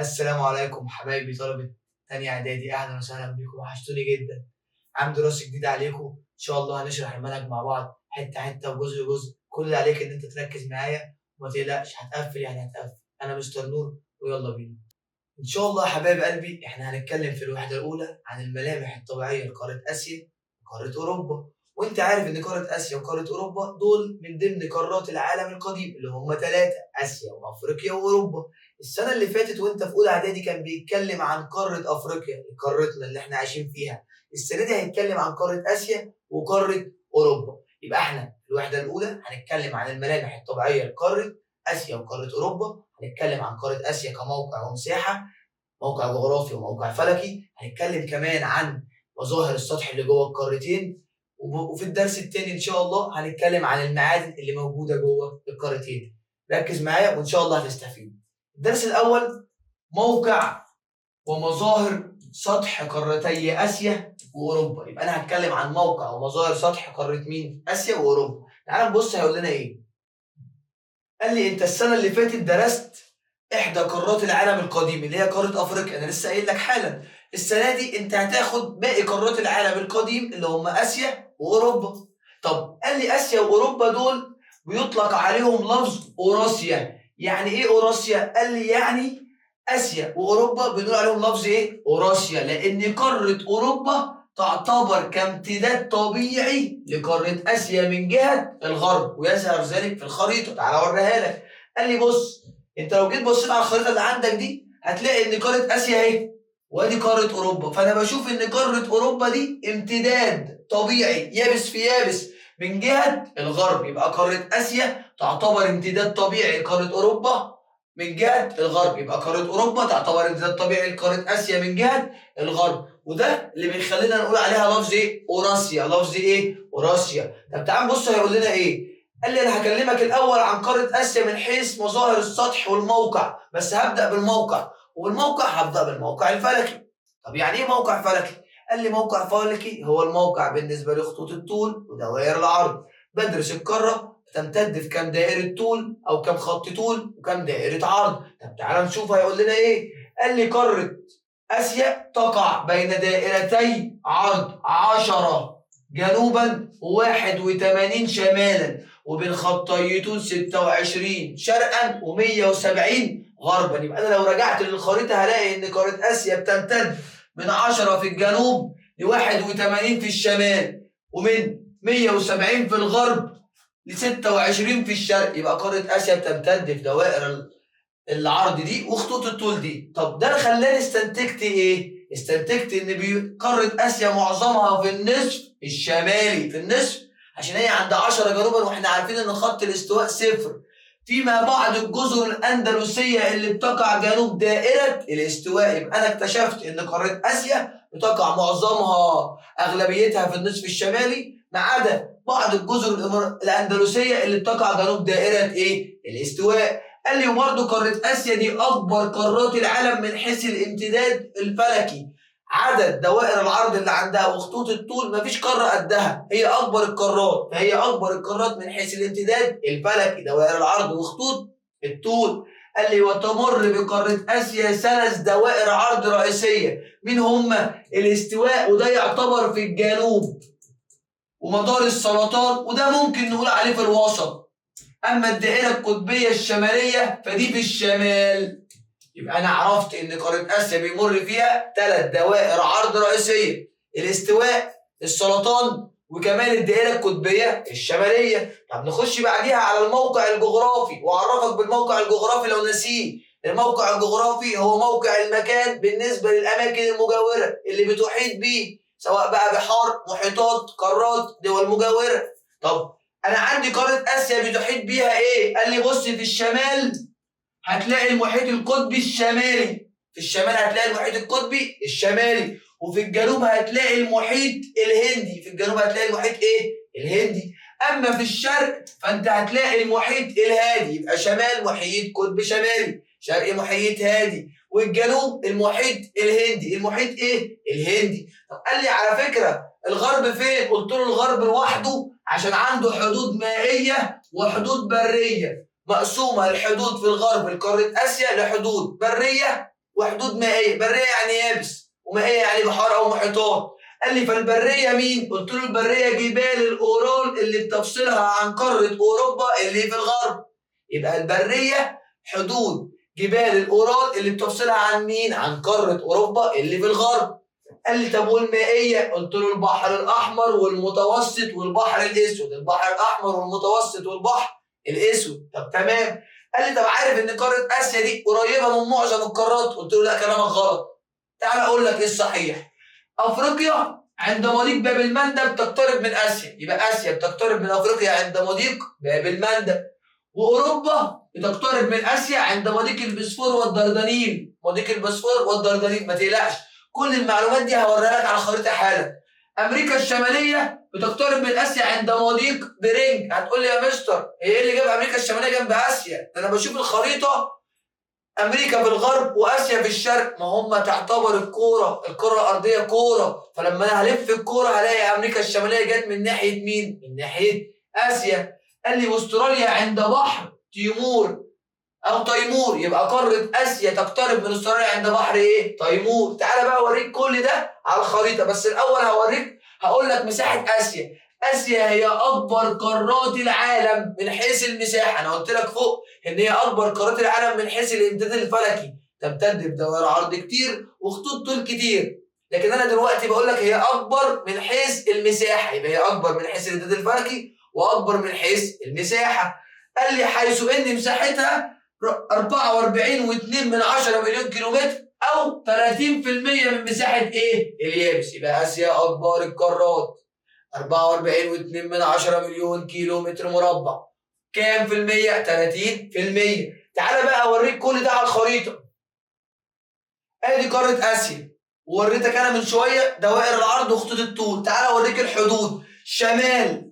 السلام عليكم حبايبي طلبة تانية إعدادي، أهلا وسهلا بيكم، وحشتوني جدا. عام دراسي جديد عليكم، إن شاء الله هنشرح المنهج مع بعض حتة حتة وجزء جزء. كل اللي عليك إن أنت تركز معايا وما تقلقش، هتقفل يعني هتقفل. أنا مستر نور ويلا بينا. إن شاء الله يا حبايب قلبي إحنا هنتكلم في الوحدة الأولى عن الملامح الطبيعية لقارة آسيا وقارة أوروبا. وأنت عارف إن قارة آسيا وقارة أوروبا دول من ضمن قارات العالم القديم اللي هم ثلاثة: آسيا وأفريقيا وأوروبا. السنة اللي فاتت وأنت في أولى إعدادي كان بيتكلم عن قارة أفريقيا، قارتنا اللي إحنا عايشين فيها. السنة دي هيتكلم عن قارة آسيا وقارة أوروبا. يبقى إحنا في الوحدة الأولى هنتكلم عن الملامح الطبيعية لقارة آسيا وقارة أوروبا، هنتكلم عن قارة آسيا كموقع ومساحة، موقع جغرافي وموقع فلكي، هنتكلم كمان عن مظاهر السطح اللي جوه القارتين، وفي الدرس التاني ان شاء الله هنتكلم عن المعادن اللي موجوده جوه القارتين. ركز معايا وان شاء الله هتستفيد. الدرس الاول: موقع ومظاهر سطح قارتي اسيا واوروبا. يبقى انا هتكلم عن موقع ومظاهر سطح قاره مين؟ اسيا واوروبا. تعال نبص هيقول لنا ايه. قال لي انت السنه اللي فاتت درست احدى قارات العالم القديم اللي هي قاره افريقيا، انا لسه قايل لك حالا. السنه دي انت هتاخد باقي قارات العالم القديم اللي هم اسيا واوروبا. طب قال لي اسيا واوروبا دول بيطلق عليهم لفظ اوراسيا. يعني ايه اوراسيا؟ قال لي يعني اسيا واوروبا بنقول عليهم لفظ ايه؟ اوراسيا، لان قاره اوروبا تعتبر كامتداد طبيعي لقاره اسيا من جهه الغرب، ويظهر ذلك في الخريطه. تعالى اوريها لك. قال لي بص، انت لو جيت بصيت على الخريطه اللي عندك دي هتلاقي ان قاره اسيا اهي، وادي قاره اوروبا. فانا بشوف ان قاره اوروبا دي امتداد طبيعي يابس في يابس من جهه الغرب، يبقى قاره اسيا تعتبر امتداد طبيعي لقاره اوروبا من جهه الغرب، يبقى قاره اوروبا تعتبر امتداد طبيعي لقاره اسيا من جهه الغرب. وده اللي بيخلينا نقول عليها لفظ ايه؟ اوراسيا. لفظ ايه؟ اوراسيا. طب تعال نبص هيقول لنا ايه. قال لي انا هكلمك الاول عن قاره اسيا من حيث مظاهر السطح والموقع، بس هبدا بالموقع، والموقع هبدا بالموقع الفلكي. طب يعني ايه موقع فلكي؟ قال لي موقع فلكي هو الموقع بالنسبه لخطوط الطول ودوائر العرض. بدرس القاره تمتد في كام دائره طول او كام خط طول وكام دائره عرض. طب تعالى نشوف هيقول لنا ايه. قال لي قاره اسيا تقع بين دائرتي عرض 10 جنوبا و81 شمالا، وبين خطي طول 26 شرقا و170 غربا. يبقى انا لو رجعت للخريطه هلاقي ان قاره اسيا بتمتد من 10 في الجنوب ل 81 في الشمال، ومن 170 في الغرب ل 26 في الشرق. يبقى قاره اسيا بتمتد في دوائر العرض دي وخطوط الطول دي. طب ده خلاني استنتجت ايه؟ استنتجت ان قاره اسيا معظمها في النصف الشمالي، في النصف، عشان هي عند 10 جنوبا، واحنا عارفين ان خط الاستواء صفر. فيما بعض الجزر الاندلسيه اللي بتقع جنوب دائره الاستواء. يبقى انا اكتشفت ان قاره اسيا بتقع معظمها اغلبيتها في النصف الشمالي، ما عدا بعض الجزر الاندلسيه اللي بتقع جنوب دائره ايه؟ الاستواء. قال لي وبرضه قاره اسيا دي اكبر قارات العالم من حيث الامتداد الفلكي. عدد دوائر العرض اللي عندها وخطوط الطول مفيش قاره قدها، هي اكبر القارات، فهي اكبر القارات من حيث الامتداد الفلكي، دوائر العرض وخطوط الطول. قال لي وتمر بقاره اسيا 3 دوائر عرض رئيسيه، مين هما؟ الاستواء، وده يعتبر في الجنوب، ومدار السرطان، وده ممكن نقول عليه في الوسط. اما الدائره القطبيه الشماليه فدي في الشمال. يبقى انا عرفت ان قاره اسيا بيمر فيها 3 دوائر عرض رئيسيه: الاستواء، السرطان، وكمان الدائره القطبيه الشماليه. طب نخش بعديها على الموقع الجغرافي واعرفك بالموقع الجغرافي لو نسيه. الموقع الجغرافي هو موقع المكان بالنسبه للاماكن المجاوره اللي بتحيط بيه، سواء بقى بحار، محيطات، قارات، دول مجاوره. طب انا عندي قاره اسيا بتحيط بيها ايه؟ قال لي بص، في الشمال هتلاقي المحيط القطبي الشمالي، في الشمال هتلاقي المحيط القطبي الشمالي، وفي الجنوب هتلاقي المحيط الهندي، في الجنوب هتلاقي المحيط ايه؟ الهندي. اما في الشرق فانت هتلاقي المحيط الهادي، يبقى شمال محيط قطب شمالي، شرق محيط هادي، والجنوب المحيط الهندي. المحيط ايه؟ الهندي. طب قال لي على فكره الغرب فين؟ قلت له الغرب لوحده عشان عنده حدود مائيه وحدود بريه، مقسومه الحدود في الغرب لقاره اسيا لحدود بريه وحدود مائيه. بريه يعني يابس، ومائيه يعني بحار او محيطات. قال لي فالبريه مين؟ قلت له البريه جبال الاورال اللي بتفصلها عن قاره اوروبا اللي في الغرب. يبقى البريه حدود جبال الاورال اللي بتفصلها عن مين؟ عن قاره اوروبا اللي في الغرب. قال لي طب والمائيه؟ قلت له البحر الاحمر والمتوسط والبحر الاسود. البحر الاحمر والمتوسط والبحر الاسود. طب تمام. قال لي طب عارف ان قاره اسيا دي قريبه من معظم القارات؟ قلت له لا كلامك غلط. تعال اقول لك ايه الصحيح. افريقيا عند مضيق باب المندب تقترب من اسيا، يبقى اسيا بتقترب من افريقيا عند مضيق باب المندب. واوروبا بتقترب من اسيا عند مضيق البسفور والدردنيل. مضيق البسفور والدردنيل ما تقلقش، كل المعلومات دي هوريها لك على الخريطه حالا. امريكا الشماليه بتقترب من اسيا عند مضيق بيرنج. هتقول لي يا مستر ايه اللي جاب امريكا الشماليه جنب اسيا؟ ده انا بشوف الخريطه امريكا في الغرب واسيا في الشرق. ما هم تعتبر الكره الارضيه كوره، فلما انا هلف الكوره هلاقي امريكا الشماليه جت من ناحيه مين؟ من ناحيه اسيا. قال لي واستراليا عند بحر تيمور او تيمور، يبقى قاره اسيا تقترب من استراليا عند بحر ايه؟ تيمور. تعالى بقى اوريك كل ده على الخريطه، بس الاول هقول لك مساحه اسيا. اسيا هي اكبر قارات العالم من حيث المساحه. انا قلت لك فوق ان هي اكبر قارات العالم من حيث الامتداد الفلكي، تمتد بدوائر عرض كتير وخطوط طول كتير. لكن انا دلوقتي بقول لك هي اكبر من حيث المساحه، يبقى هي اكبر من حيث الامتداد الفلكي واكبر من حيث المساحه. قال لي حيث ان مساحتها 44.2 مليون كيلومتر او 30% من مساحه ايه؟ اليابس. يبقى اسيا اكبر القارات، 44.2 مليون كيلومتر مربع. كام في المية؟ 30%. تعالى بقى اوريك كل ده على الخريطه. ادي قاره اسيا، ووريتك انا من شويه دوائر العرض وخطوط الطول. تعالى اوريك الحدود. شمال،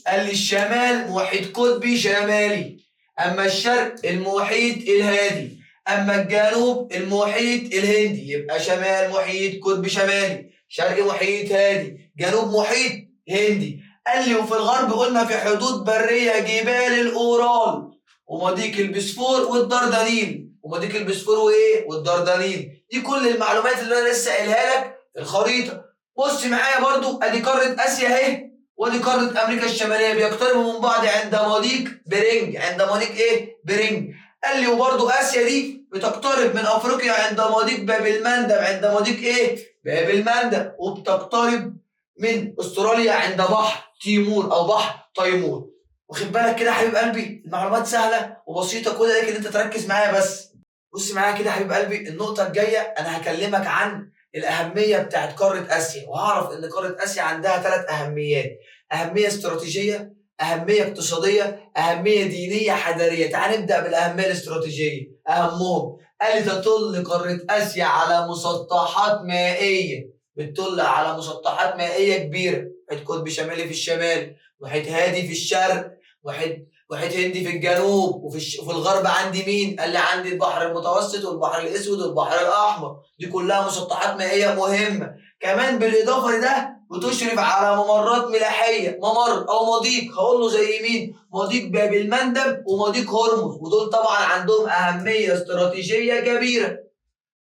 قال لي الشمال محيط قطبي شمالي، اما الشرق المحيط الهادي، اما الجنوب المحيط الهندي. يبقى شمال محيط قطبي شمالي، شرق محيط هادي، جنوب محيط هندي. قال لي وفي الغرب قلنا في حدود بريه جبال الاورال ومضيق البسفور والدردنيل. ومضيق البسفور وايه؟ والدردنيل. دي كل المعلومات اللي انا لسه قايلها لك في الخريطه. بص معايا برضو، ادي قاره اسيا اهي، ودي قاره امريكا الشماليه بيقتربوا من بعض عند مضيق بيرنج. عند مضيق ايه؟ بيرنج. قال لي وبرضو اسيا دي بتقترب من افريقيا عند مضيق باب المندب. عند مضيق ايه؟ باب المندب. وبتقترب من استراليا عند بحر تيمور او بحر تيمور. واخد بالك كده يا حبيب قلبي؟ المعلومات سهله وبسيطه، كل عليك ان انت تركز معايا بس. بص معايا كده يا حبيب قلبي، النقطه الجايه انا هكلمك عن الاهميه بتاعت قاره اسيا، وهعرف ان قاره اسيا عندها 3 اهميات: اهميه استراتيجيه، اهميه اقتصاديه، اهميه دينيه حضاريه. تعال نبدا بالاهميه الاستراتيجيه. اهمهم، قال لي تطل قاره اسيا على مسطحات مائيه، بتطل على مسطحات مائيه كبيره. محيط قطبي شمالي في الشمال، محيط هادي في الشرق، محيط هندي في الجنوب، وفي الغرب عندي مين؟ قال لي عندي البحر المتوسط والبحر الاسود والبحر الاحمر. دي كلها مسطحات مائيه مهمه. كمان بالاضافه لده بتشرف على ممرات ملاحيه، ممر او مضيق هقول له زي مين؟ مضيق باب المندب ومضيق هرمز، ودول طبعا عندهم اهميه استراتيجيه كبيره.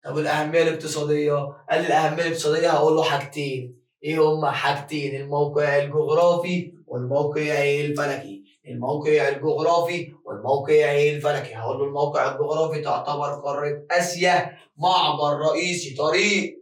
طب الاهميه الاقتصاديه؟ قال لي الاهميه الاقتصاديه هقول له حاجتين. ايه هما؟ حاجتين: الموقع الجغرافي والموقع الفلكي. الموقع الجغرافي والموقع الفلكي. هقول له الموقع الجغرافي تعتبر قاره اسيا معبر رئيسي، طريق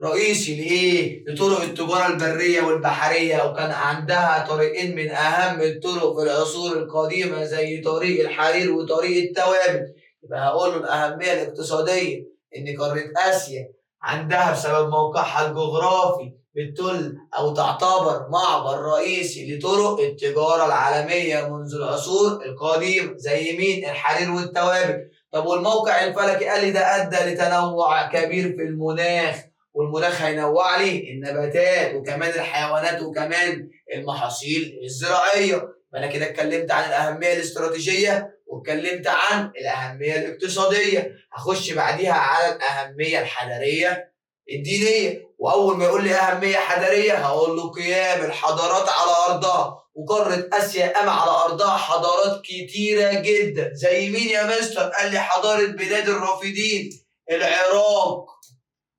رئيسي لايه؟ لطرق التجاره البريه والبحريه، وكان عندها طريقين من اهم الطرق في العصور القديمه زي طريق الحرير وطريق التوابل. يبقى هقول له الاهميه الاقتصاديه ان قاره اسيا عندها بسبب موقعها الجغرافي بتطل او تعتبر معبر رئيسي لطرق التجاره العالميه منذ العصور القديمه زي مين؟ الحرير والتوابل. طب والموقع الفلكي؟ قال لي ده ادى لتنوع كبير في المناخ، والمناخ هينوع لي النباتات وكمان الحيوانات وكمان المحاصيل الزراعيه. فانا كده اتكلمت عن الاهميه الاستراتيجيه واتكلمت عن الاهميه الاقتصاديه. هخش بعديها على الاهميه الحضاريه الدينيه. واول ما يقول لي اهميه حضاريه هقول له قيام الحضارات على ارضها. وقاره اسيا قام على ارضها حضارات كتيره جدا. زي مين يا مستر؟ قال لي حضاره بلاد الرافدين العراق،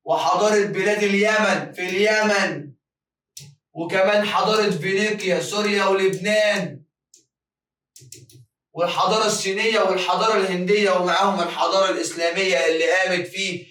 وحضارة بلاد اليمن في اليمن، وكمان حضارة فينيقيا سوريا ولبنان، والحضارة الصينية والحضارة الهندية، ومعاهم الحضارة الإسلامية اللي قامت في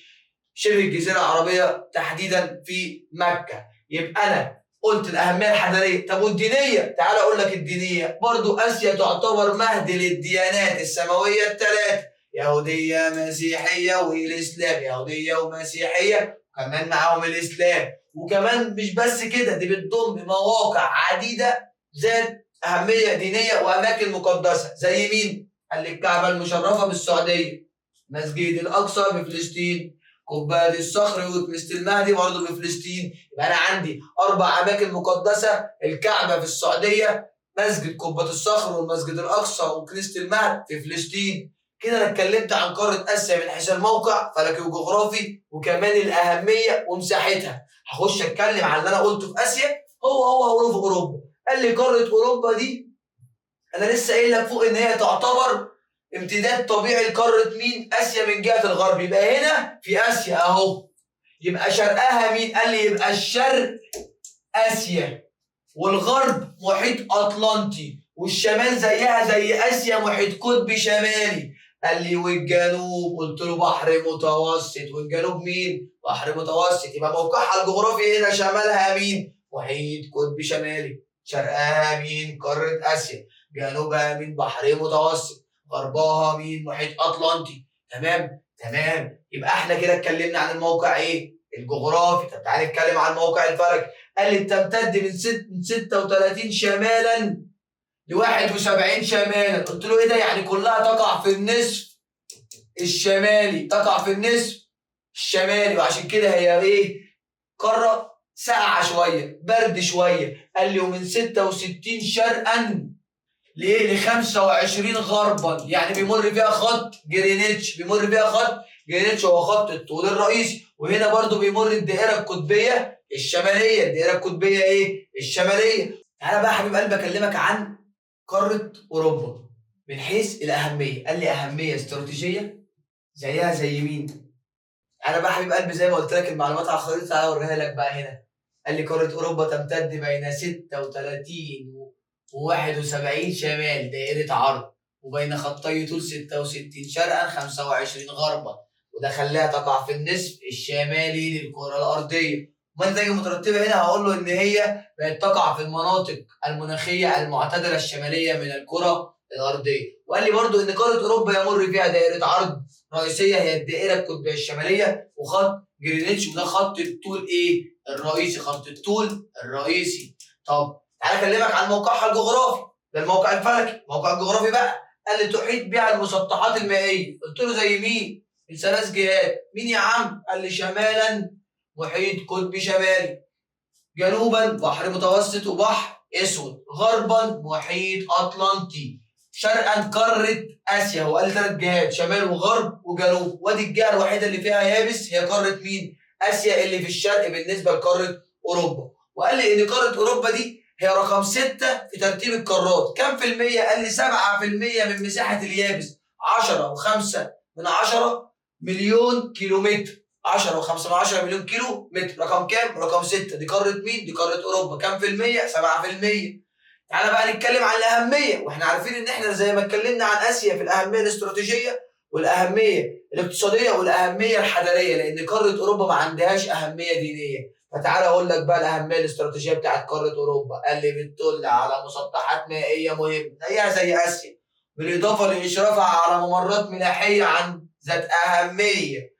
شبه الجزيرة العربية تحديدا في مكة. يبقى أنا قلت الأهمية الحضارية. طب والدينية؟ تعال أقول لك الدينية. برضو آسيا تعتبر مهد للديانات السماوية الثلاث، يهودية مسيحية والإسلام، يهودية ومسيحية كمان معاهم الإسلام. وكمان مش بس كده، دي بتضم مواقع عديدة ذات أهمية دينية وأماكن مقدسة. زي مين؟ قال لي الكعبة المشرفة بالسعودية، مسجد الأقصى بفلسطين، قباد الصخر وكنيسة المهدي برضه بفلسطين. يبقى أنا عندي 4 أماكن مقدسة: الكعبة في السعودية، مسجد قبة الصخر والمسجد الأقصى وكنيسة المهد في فلسطين. كده أنا اتكلمت عن قارة آسيا من حيث الموقع فلكي وجغرافي، وكمان الأهمية ومساحتها. هخش أتكلم عن اللي أنا قلته في آسيا هو هقوله في أوروبا. قال لي قارة أوروبا دي أنا لسه قايل لك فوق إن هي تعتبر امتداد طبيعي لقارة مين؟ آسيا من جهة الغرب. يبقى هنا في آسيا أهو. يبقى شرقها مين؟ قال لي يبقى الشرق آسيا، والغرب محيط أطلنطي، والشمال زيها زي آسيا محيط قطبي شمالي. قال لي والجنوب؟ قلت له بحر متوسط. والجنوب مين؟ بحر متوسط. يبقى موقعها الجغرافي هنا شمالها مين؟ محيط قطبي شمالي. شرقها مين؟ قارة آسيا. جنوبها مين؟ بحر متوسط. غربها مين؟ محيط أطلنطي. تمام. يبقى احنا كده اتكلمنا عن الموقع ايه؟ الجغرافي. طب تعالى نتكلم عن الموقع الفلكي. قال لي بتمتد من 36 شمالا ل 71 شمالا. قلت له ايه ده؟ يعني كلها تقع في النصف الشمالي، تقع في النصف الشمالي، وعشان كده هي ايه؟ قارة ساقعة شوية، برد شوية. قال لي ومن 66 شرقا ليه؟ ل 25 غربا، يعني بيمر فيها خط جرينتش. هو خط الطول الرئيسي. وهنا برضو بيمر الدائرة القطبية الشمالية. الدائرة القطبية ايه؟ الشمالية. تعالى بقى يا حبيب قلبي اكلمك عن قارة أوروبا من حيث الأهمية. قال لي أهمية استراتيجية زيها زي مين؟ أنا بقى حبيب قلبي زي ما قلت لك المعلومات على الخريطة، تعالى أوريها لك بقى هنا. قال لي قارة أوروبا تمتد بين 36 و71 شمال دائرة عرض، وبين خطي طول 66 شرقا 25 غربا، وده خلاها تقع في النصف الشمالي للكرة الأرضية. وما النتائج المترتبة هنا هقول له إن هي بقت تقع في المناطق المناخية المعتدلة الشمالية من الكرة الأرضية. وقال لي برضو إن قارة أوروبا يمر فيها دائرة عرض رئيسية هي الدائرة القطبية الشمالية، وخط جرينتش، وده خط الطول ايه؟ الرئيسي، خط الطول الرئيسي. طب تعالى اكلمك عن موقعها الجغرافي. ده الموقع الفلكي. الموقع الجغرافي بقى قال لي تحيط بها المسطحات المائية. قلت له زي مين؟ من 3 جهات. مين يا عم؟ قال لي شمالا محيط قطبي شمالي، جنوبا بحر متوسط وبحر اسود، غربا محيط اطلنطي، شرقا قاره اسيا. هو قال 3 جهات، شمال وغرب وجنوب. وادي الجهه الوحيده اللي فيها يابس هي قاره مين؟ اسيا اللي في الشرق بالنسبه لقاره اوروبا. وقال لي ان قاره اوروبا دي هي رقم 6 في ترتيب القارات. كم في المية؟ قال لي 7% من مساحه اليابس، 10.5 مليون كيلومتر. 10.5 مليون كيلو متر. رقم كام؟ رقم 6. دي قارة مين؟ دي قارة أوروبا. كام في المية؟ 7%. تعالى بقى نتكلم عن الأهمية. واحنا عارفين إن احنا زي ما اتكلمنا عن آسيا في الأهمية الاستراتيجية والأهمية الاقتصادية والأهمية الحضارية، لأن قارة أوروبا ما عندهاش أهمية دينية. فتعالى أقول لك بقى الأهمية الاستراتيجية بتاعت قارة أوروبا. قال لي بتطل على مسطحات مائية مهمة زيها زي آسيا، بالإضافة لإشرافها على ممرات ملاحية عن ذات أهمية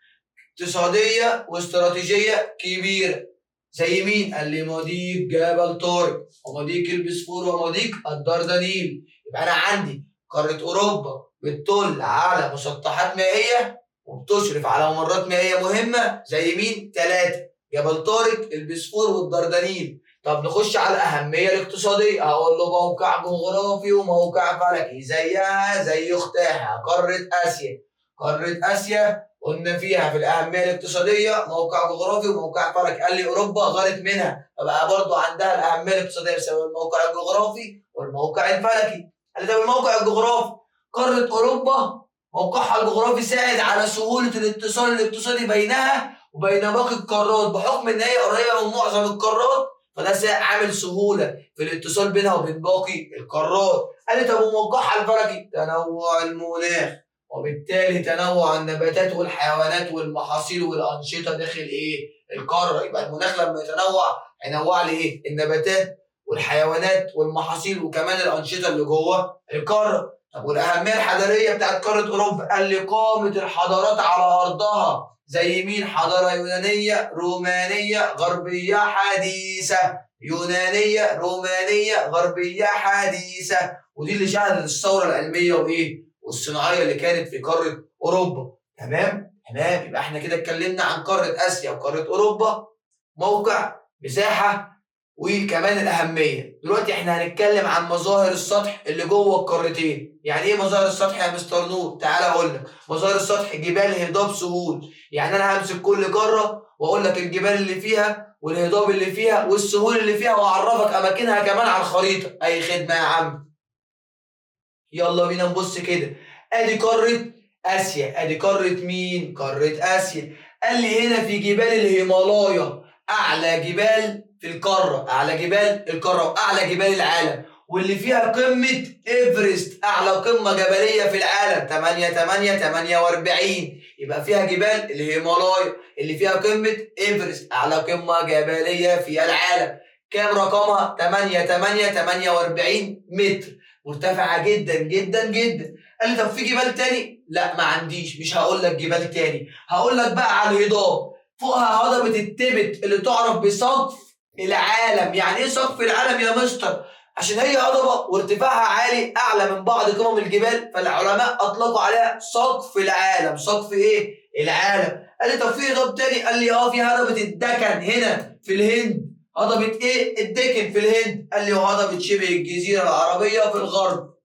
اقتصادية واستراتيجية كبيرة. زي مين؟ قال لي مضيق جبل طارق، ومضيق البسفور، ومضيق الدردنيل. يبقى أنا عندي قارة أوروبا بتطل على مسطحات مائية وبتشرف على ممرات مائية مهمة زي مين؟ 3: جبل طارق، البسفور، والدردنيل. طب نخش على الأهمية الاقتصادية. هقول له موقع جغرافي وموقع فلكي زيها زي أختها قارة آسيا. قارة آسيا قلنا فيها في الأهمية الاقتصادية موقع جغرافي وموقع فلكي. قال لي أوروبا غارت منها، فبقى برضه عندها الأهمية الاقتصادية بسبب الموقع الجغرافي والموقع الفلكي. قال لي طب الموقع الجغرافي، قارة أوروبا موقعها الجغرافي ساعد على سهولة الاتصال الاقتصادي بينها وبين باقي القارات، بحكم إن هي قريبة من معظم القارات فده عامل سهولة في الاتصال بينها وبين باقي القارات. قال لي طب وموقعها الفلكي تنوع المناخ، وبالتالي تنوع النباتات والحيوانات والمحاصيل والأنشطة داخل إيه؟ القارة. يبقى المناخ لما يتنوع هينوع لي إيه؟ النباتات والحيوانات والمحاصيل وكمان الأنشطة اللي جوه القارة. طب والأهمية الحضارية بتاعت قارة أوروبا؟ قال لي قامة الحضارات على أرضها زي مين؟ حضارة يونانية رومانية غربية حديثة. يونانية رومانية غربية حديثة، ودي اللي شهدت الثورة العلمية وإيه؟ والصناعية اللي كانت في قارة أوروبا. تمام؟ تمام. يبقى احنا كده اتكلمنا عن قارة آسيا وقارة أوروبا، موقع، مساحة، وكمان الأهمية. دلوقتي احنا هنتكلم عن مظاهر السطح اللي جوه القارتين. يعني ايه مظاهر السطح يا مستر نور؟ تعال اقول لك. مظاهر السطح جبال هضاب سهول. يعني انا همسك كل قارة واقول لك الجبال اللي فيها والهضاب اللي فيها والسهول اللي فيها واعرفك اماكنها كمان على الخريطة. اي خدمة يا عم. يلا بينا نبص كده. ادي قارة اسيا. ادي قارة مين؟ قارة اسيا. قال لي هنا في جبال الهيمالايا، اعلى جبال في القارة، اعلى جبال القارة واعلى جبال العالم، واللي فيها قمة ايفرست، اعلى قمة جبلية في العالم 8848. يبقى فيها جبال الهيمالايا اللي فيها قمة ايفرست، اعلى قمة جبلية في العالم. كام رقمها؟ 8848 متر، مرتفعة جدا جدا جدا. قال لي طب في جبال تاني؟ لا ما عنديش، مش هقول لك جبال تاني، هقول لك بقى على الهضاب. فوقها هضبة التبت اللي تعرف بسقف العالم. يعني ايه سقف العالم يا مستر؟ عشان هي هضبة وارتفاعها عالي اعلى من بعض قمم الجبال، فالعلماء اطلقوا عليها سقف العالم. سقف ايه؟ العالم. قال لي طب في هضاب تاني؟ قال لي في هضبة الدكن هنا في الهند. هضبة ايه؟ الدكن في الهند. قال لي وهضبة شبه الجزيرة العربية في الغرب.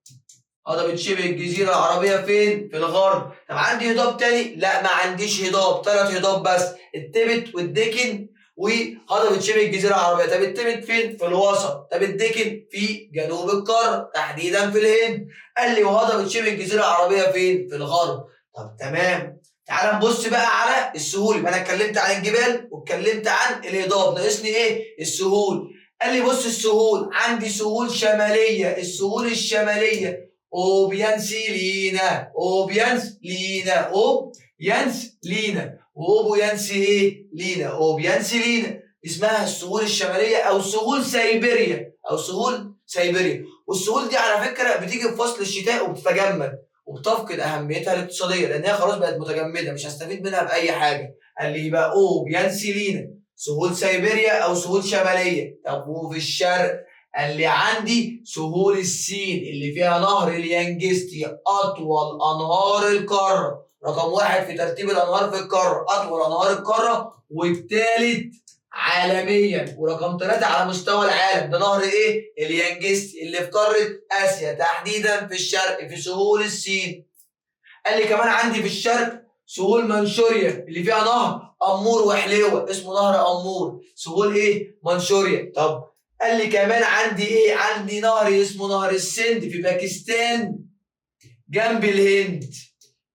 هضبة شبه الجزيرة العربية فين؟ في الغرب. طب عندي هضاب تاني؟ لا ما عنديش هضاب، 3 هضاب بس، التبت والدكن وهضبة شبه الجزيرة العربية. طب التبت فين؟ في الوسط. طب الدكن في جنوب القارة تحديدا في الهند. قال لي وهضبة شبه الجزيرة العربية فين؟ في الغرب. طب تمام. تعال نبص بقى على السهول. يبقى انا اتكلمت عن الجبال واتكلمت عن الهضاب، ناقصني ايه؟ السهول. قال لي بص السهول، عندي سهول شماليه. السهول الشماليه اوبيانس لينا، اوبيانس لينا، اوبيانس لينا، واوبيانس ايه؟ لينا، اوبيانس لينا. اسمها السهول الشماليه او سهول سيبيريا، او سهول سيبيريا. والسهول دي على فكره بتيجي في فصل الشتاء وبتتجمد وبتفقد اهميتها الاقتصاديه لان هي خلاص بقت متجمده، مش هستفيد منها باي حاجه. قال لي يبقى اوبيانس لينا سهول سيبيريا او سهول شماليه. طب وفي الشرق؟ قال لي عندي سهول الصين اللي فيها نهر اليانجستي، اطول انهار القاره، رقم 1 في ترتيب الانهار في القاره، اطول انهار القاره والثالث عالميا، ورقم 3 على مستوى العالم. ده نهر ايه؟ اليانجستي اللي في قاره اسيا تحديدا في الشرق في سهول الصين. قال لي كمان عندي في الشرق سهول منشوريا اللي فيها نهر امور وحليوه اسمه نهر امور، سهول ايه؟ منشوريا. طب قال لي كمان عندي ايه؟ عندي نهر اسمه نهر السند في باكستان جنب الهند.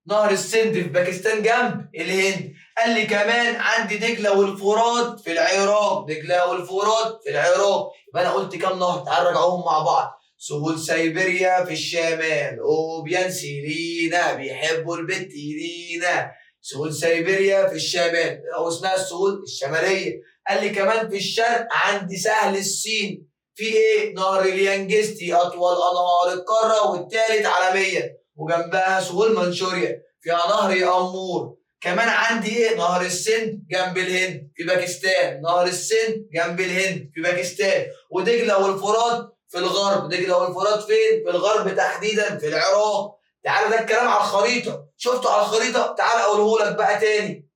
نهر السند في باكستان جنب الهند. قال لي كمان عندي دجله والفرات في العراق، دجله والفرات في العراق. يبقى انا قلت كام نهر؟ تعال نراجعهم مع بعض. سهول سيبيريا في الشمال، اوبيانس لينا بيحبوا البت لينا. سهول سيبيريا في الشمال او اسمها السهول الشماليه. قال لي كمان في الشرق عندي سهل الصين في ايه؟ نهر اليانجستي اطول انهار القاره والثالث عالميا، وجنبها سهول منشوريا فيها نهر امور. كمان عندي ايه؟ نهر السند جنب الهند في باكستان، نهر السند جنب الهند في باكستان، ودجله والفرات في الغرب. دجله والفرات فين؟ في الغرب تحديدا في العراق. تعالى ده الكلام على الخريطه، شفته على الخريطه؟ تعالى اقوله لك بقى تاني.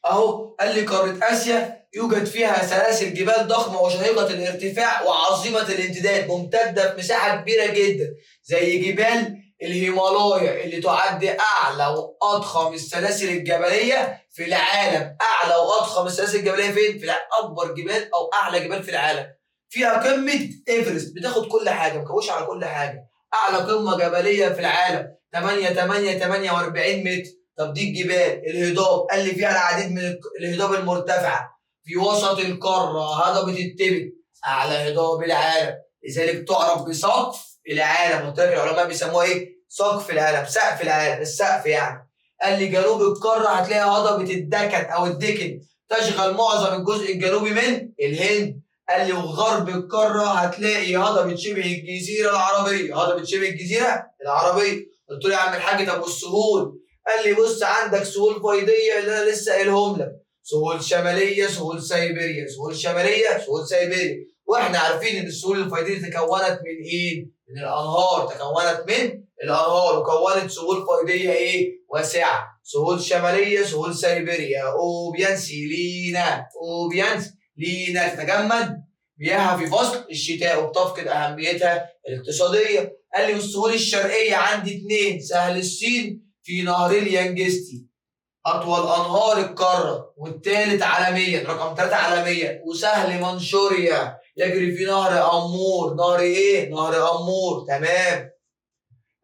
اهو قال لي قاره اسيا يوجد فيها سلاسل جبال ضخمه وشهيقه الارتفاع وعظيمه الامتداد ممتده في مساحه كبيره جدا، زي جبال الهيمالايا اللي تعد اعلى واضخم السلاسل الجبليه في العالم. اعلى واضخم السلاسل الجبليه فين؟ في اكبر جبال او اعلى جبال في العالم. فيها قمه ايفرست بتاخد كل حاجه، مكوشه على كل حاجه. اعلى قمه جبليه في العالم 48 متر. طب دي الجبال. الهضاب قال لي فيها العديد من الهضاب المرتفعه في وسط القاره هضبه التبت اعلى هضاب العالم، لذلك تعرف بسقف العالم. قلت لك العلماء بيسموها ايه؟ سقف العالم، سقف العالم، السقف يعني. قال لي جنوب القاره هتلاقي هضبه الدكن او الدكن تشغل معظم الجزء الجنوبي من الهند. قال لي وغرب القاره هتلاقي هضبه شبه الجزيره العربيه، هضبه شبه الجزيره العربيه. قلت له يا عم الحاج طب والسهول؟ قال لي بص عندك سهول فيضيه اللي انا لسه قايلهم لك، سهول شماليه، سهول سيبيريا، سهول شماليه، سهول سيبيريا. واحنا عارفين ان السهول الفيضيه تكونت من ايه؟ من الانهار، تكونت من الانهار وكونت سهول فيضيه ايه؟ واسعه. سهول شماليه، سهول سيبيريا، اوبيانس لينا، اوبيانس لينا تتجمد مياهها في فصل الشتاء وبتفقد اهميتها الاقتصاديه. قال لي والسهول الشرقيه عندي اثنين، سهل الصين في نهر اليانجستي اطول انهار القاره والثالث عالميا، رقم 3 عالميا، وسهل منشوريا يجري في نهر امور. نهر ايه؟ نهر امور. تمام.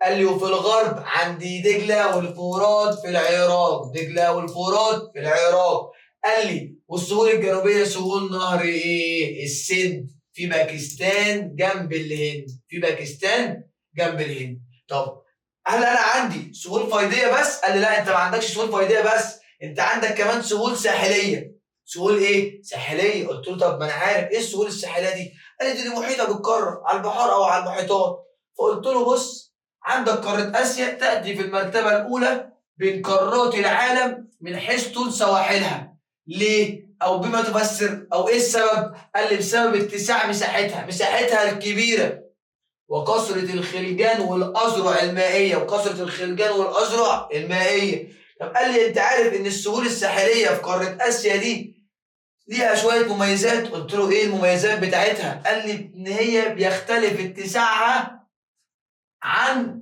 قال لي وفي الغرب عندي دجله والفرات في العراق، دجله والفرات في العراق. قال لي والسهول الجنوبيه سهول نهر ايه؟ السند في باكستان جنب الهند، في باكستان جنب الهند. طب هل انا عندي سهول فيضيه بس؟ قال لي لا انت ما عندكش سهول فيضيه بس، انت عندك كمان سهول ساحليه. سهول ايه؟ ساحليه. قلت له طب ما انا عارف ايه السهول الساحليه دي؟ قال لي دي محيطه بالقاره على البحار او على المحيطات. فقلت له بص عندك قاره اسيا تاتي في المرتبه الاولى بين قارات العالم من حيث طول سواحلها. ليه؟ او بما تفسر او ايه السبب؟ قال لي بسبب اتساع مساحتها، مساحتها الكبيره وكثرة الخلجان والأذرع المائية، وكثرة الخلجان والأذرع المائية. طب قال لي أنت عارف إن السهول الساحلية في قارة آسيا دي ليها شوية مميزات؟ قلت له إيه المميزات بتاعتها؟ قال لي إن هي بيختلف اتساعها عن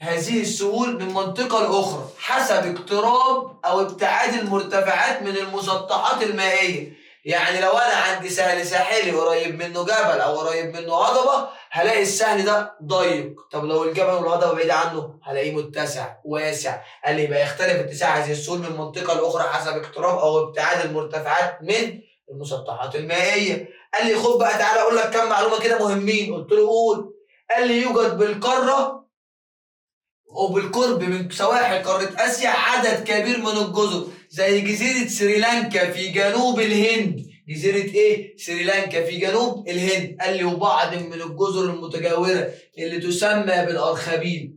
هذه السهول من منطقة لأخرى حسب اقتراب أو ابتعاد المرتفعات من المسطحات المائية. يعني لو أنا عندي سهل ساحلي قريب منه جبل أو قريب منه هضبة هلاقي السهل ده ضيق، طب لو الجبل والهضبة بعيد عنه هلاقيه متسع واسع. قال لي يبقى يختلف اتساع هذه السهول من منطقة لأخرى حسب اقتراب أو ابتعاد المرتفعات من المسطحات المائية. قال لي خد بقى تعالى أقول لك كم معلومة كده مهمين. قلت له قول. قال لي يوجد بالقارة وبالقرب من سواحل قارة آسيا عدد كبير من الجزر زي جزيرة سريلانكا في جنوب الهند. جزيرة إيه؟ سريلانكا في جنوب الهند. قال لي وبعض من الجزر المتجاورة اللي تسمى بالأرخبيل.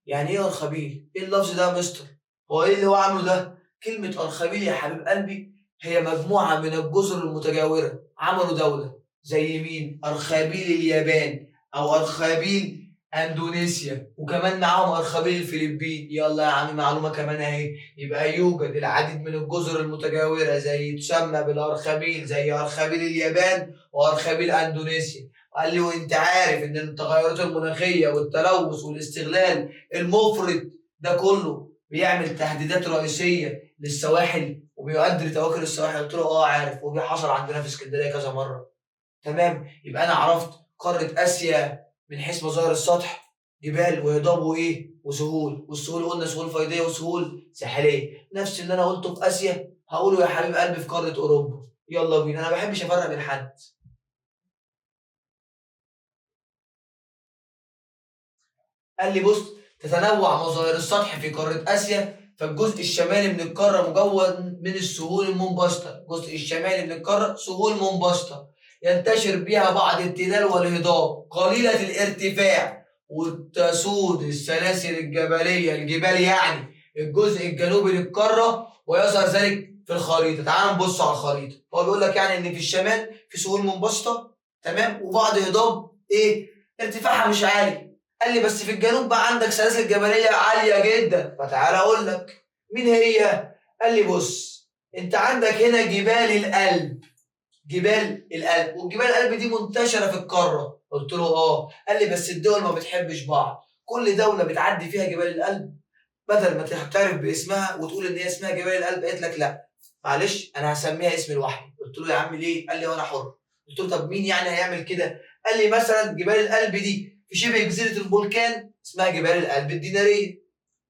يعني إيه أرخبيل؟ إيه اللفظ ده يا مستر؟ هو إيه اللي هو عامله ده؟ كلمة أرخبيل يا حبيب قلبي هي مجموعة من الجزر المتجاورة عملوا دولة. زي مين؟ أرخبيل اليابان أو أرخبيل اندونيسيا، وكمان معاهم ارخبيل الفلبين. يلا يا عم معلومه كمان اهي. يبقى يوجد العديد من الجزر المتجاوره زي تسمى بالارخبيل زي ارخبيل اليابان وارخبيل اندونيسيا. قال لي وانت عارف ان التغيرات المناخيه والتلوث والاستغلال المفرط ده كله بيعمل تهديدات رئيسيه للسواحل وبيؤدي لتوكل السواحل؟ قلت له اه عارف وبيحصل عندنا في اسكندريه كذا مره. تمام. يبقى انا عرفت قاره اسيا من حيث مظاهر السطح جبال وهضاب وايه وسهول، والسهول قلنا سهول فيضيه وسهول ساحليه. نفس اللي انا قلته في اسيا هقوله يا حبيب قلبي في قاره اوروبا. يلا بينا، انا ما بحبش افرق بين حد. قال لي بص تتنوع مظاهر السطح في قاره اسيا، فالجزء الشمالي من القاره مكون من السهول المنبسطه، الجزء الشمالي من القاره سهول منبسطه ينتشر بها بعض التلال والهضاب قليله الارتفاع، وتسود السلاسل الجبليه الجبال يعني الجزء الجنوبي للقاره، ويظهر ذلك في الخريطه. تعال نبص على الخريطه. هو بيقول لك يعني ان في الشمال في سهول منبسطه تمام وبعض هضاب ايه ارتفاعها مش عالي. قال لي بس في الجنوب بقى عندك سلاسل جبليه عاليه جدا. فتعال اقول لك مين هي. قال لي بص انت عندك هنا جبال الألب، جبال الألب، وجبال الألب دي منتشره في القاره. قلت له اه. قال لي بس الدول ما بتحبش بعض، كل دوله بتعدي فيها جبال الألب بدل ما تعترف باسمها وتقول ان هي اسمها جبال الألب قالت لك لا معلش انا هسميها اسم لوحدي. قلت له يا عم ليه؟ قال لي وانا حر. قلت له طب مين يعني هيعمل كده؟ قال لي مثلا جبال الألب دي في شبه جزيره البلقان اسمها جبال الألب الديناريه.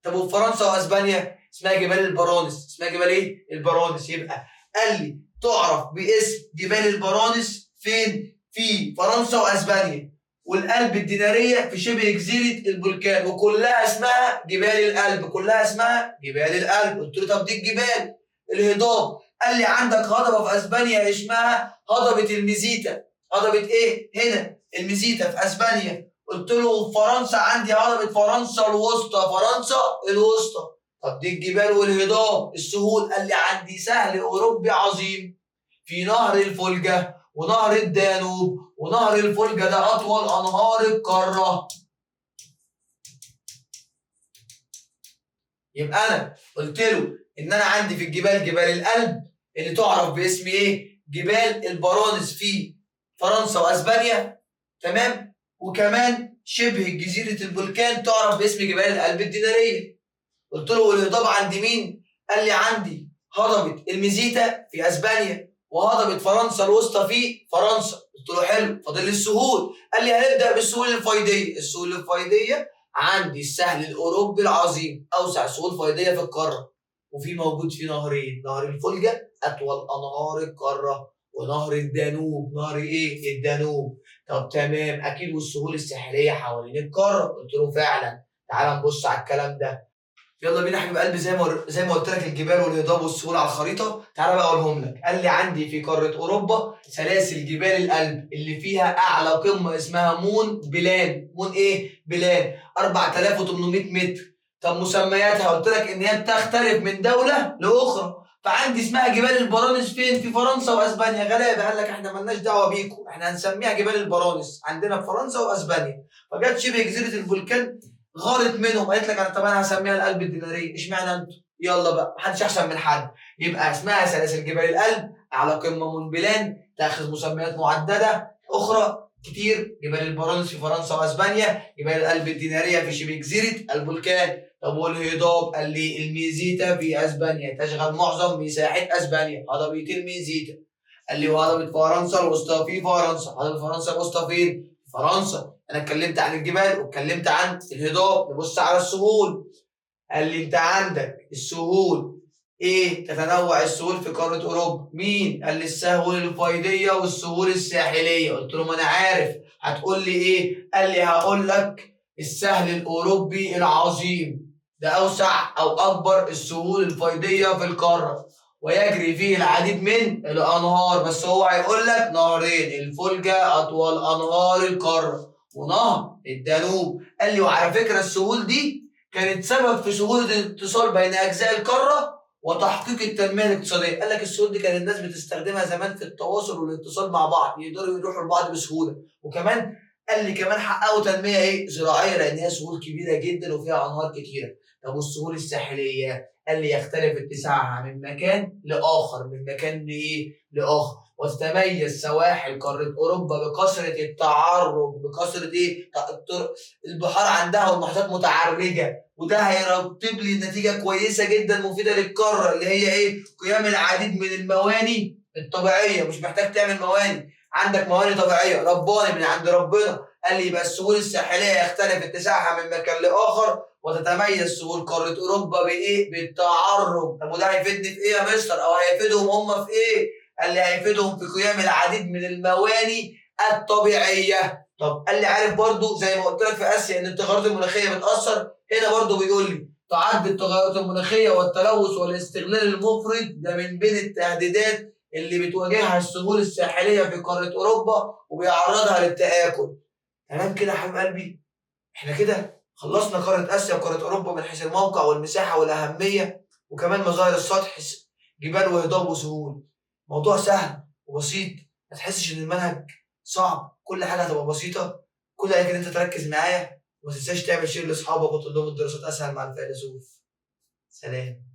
طب وفي فرنسا واسبانيا اسمها جبال البرانس. اسمها جبال ايه؟ البرانس. يبقى قال لي تعرف باسم جبال البرانس فين؟ في فرنسا واسبانيا. والألب الديناريه في شبه جزيره البلقان، وكلها اسمها جبال الألب. كلها اسمها جبال الألب. قلت له طب دي الجبال. الهضاب قال لي عندك هضبه في اسبانيا اسمها هضبه الميزيتا. هضبه ايه؟ هنا الميزيتا في اسبانيا. قلت له في فرنسا عندي هضبه فرنسا الوسطى. فرنسا الوسطى. طب دي الجبال والهضاب السهول. قال لي عندي سهل اوروبي عظيم في نهر الفولجا ونهر الدانوب. ونهر الفولجا ده اطول انهار القاره. يبقى انا قلت له ان انا عندي في الجبال جبال الألب اللي تعرف باسم ايه؟ جبال البرانس في فرنسا واسبانيا. تمام؟ وكمان شبه جزيره البلقان تعرف باسم جبال الألب الديناريه. قلت له والهضاب عند مين؟ قال لي عندي هضبه الميزيتا في اسبانيا وهضبه فرنسا الوسطى في فرنسا. قلت له حلو، فاضل لي السهول. قال لي هنبدا بالسهول الفيضيه. السهول الفيضيه عندي السهل الاوروبي العظيم، اوسع سهول فيضيه في القاره، وفي موجود فيه نهرين، نهر الفولجا اطول انهار القاره، ونهر الدانوب. نهر ايه؟ الدانوب. طب تمام، اكيد والسهول الساحليه حوالين القاره. قلت له فعلا. تعال نبص على الكلام ده. يلا بينا يا حبيب قلبي. زي ما قلت لك الجبال والهضاب والسهول على الخريطه. تعالى بقى اقولهم لك. قال لي عندي في قاره اوروبا سلاسل جبال الألب اللي فيها اعلى قمه اسمها مون بلان. مون ايه؟ بلان. 4800 متر. طب مسمياتها قلت لك ان هي بتختلف من دوله لاخرى. فعندي اسمها جبال البرانس فين؟ في فرنسا واسبانيا. غلابه قال لك احنا مالناش دعوه بيكم، احنا هنسميها جبال البرانس عندنا في فرنسا واسبانيا. فجت شبه جزيره البلقان غارت منهم، قالت لك انا طب انا هسميها الألب الديناريه. اشمعنى انتوا؟ يلا بقى، محدش احسن من حد. يبقى اسمها سلاسل جبال الألب على قمه منبلان تاخذ مسميات معدده اخرى كتير. جبال البرانس في فرنسا واسبانيا، جبال الألب الديناريه في شبه جزيره البلقان. طب والهضاب؟ قال لي الميزيتا في اسبانيا تشغل معظم مساحه اسبانيا. هضبه الميزيتا. قال لي وهضبه فرنسا الوسطى في فرنسا. هضبه فرنسا الوسطى فين؟ فرنسا. انا اتكلمت عن الجبال واتكلمت عن الهضاب. نبص على السهول. قال لي انت عندك السهول ايه؟ تتنوع السهول في قاره اوروبا. مين؟ قال لي السهول الفيضيه والسهول الساحليه. قلت له ما انا عارف. هتقول لي ايه؟ قال لي هقول لك السهل الاوروبي العظيم ده اوسع او اكبر السهول الفيضيه في القاره، ويجري فيه العديد من الانهار. بس هو هيقول لك نهرين، الفولجا اطول انهار القاره ونهر الدانوب. قال لي وعلى فكره السهول دي كانت سبب في سهوله الاتصال بين اجزاء القاره وتحقيق التنميه الاقتصاديه. قال لك السهول دي كان الناس بتستخدمها زمان في التواصل والاتصال مع بعض، يقدروا يروحوا لبعض بسهوله. وكمان قال لي كمان حققوا تنميه ايه؟ زراعيه، لان هي سهول كبيره جدا وفيها انهار كتيره. طب والسهول الساحليه؟ قال لي يختلف اتساعها من مكان لاخر. من مكان لايه؟ لاخر. وتتميز سواحل قاره اوروبا بكثره التعرض. بكثره ايه؟ البحار عندها والمحيطات متعرجه، وده هيرتب لي نتيجه كويسه جدا مفيده للقاره اللي هي ايه؟ قيام العديد من المواني الطبيعيه. مش محتاج تعمل مواني، عندك مواني طبيعيه رباني من عند ربنا. قال لي يبقى السهول الساحليه يختلف اتساعها من مكان لاخر، وتتميز سهول قاره اوروبا بايه؟ بالتعرض. طب وده هيفيدني في ايه يا مستر؟ او هيفيدهم هم في ايه؟ قال لي هيفيدهم في قيام العديد من المواني الطبيعيه. طب قال لي عارف برضو زي ما قلت لك في اسيا ان التغيرات المناخيه بتاثر، هنا برضو بيقول لي تعد التغيرات المناخيه والتلوث والاستغلال المفرط ده من بين التهديدات اللي بتواجهها السهول الساحليه في قاره اوروبا وبيعرضها للتآكل. تمام كده يا حبيب قلبي؟ احنا كده خلصنا قاره اسيا وقاره اوروبا من حيث الموقع والمساحه والاهميه، وكمان مظاهر السطح، جبال وهضاب وسهول. موضوع سهل وبسيط، ما تحسش ان المنهج صعب. كل حاجه هتبقى بسيطه. كل عليك ان انت تركز معايا، وما تنساش تعمل شير لاصحابك وتقول لهم الدراسات اسهل مع الفيلسوف. سلام.